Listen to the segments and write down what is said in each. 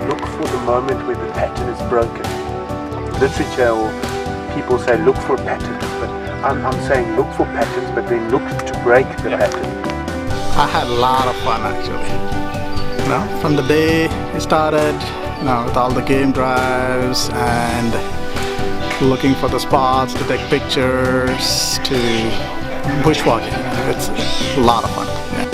Look for the moment where the pattern is broken. Literature or people say look for patterns, but I'm saying look for patterns, but then look to break the pattern. I had a lot of fun actually. From the day it started, with all the game drives and looking for the spots to take pictures to bushwalking. It's a lot of fun. Yeah.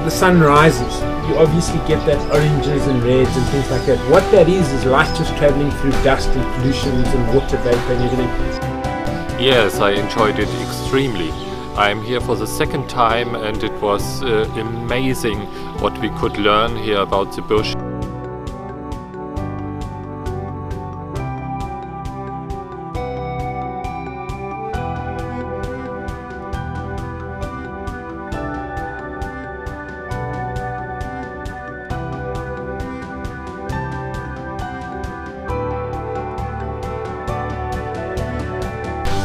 The sun rises. You obviously get that oranges and reds and things like that. What that is light just traveling through dust and pollutions and water vapor and everything. Yes, I enjoyed it extremely. I'm here for the second time and it was amazing what we could learn here about the bush.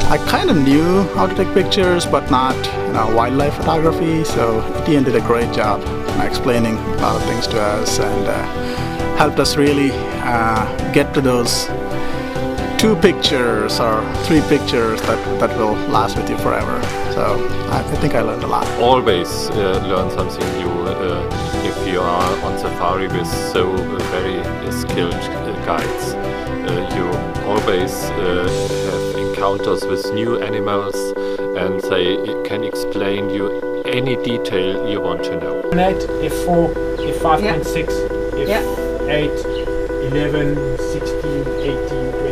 I kind of knew how to take pictures, but not wildlife photography, so Etienne did a great job explaining a lot of things to us and helped us really get to those 2 pictures or 3 pictures that will last with you forever. So I think I learned a lot. Always learn something new if you are on safari with so very skilled guides. You always have encounters with new animals and they can explain you any detail you want to know. F4, F5.6, F8, 11, 16, 18,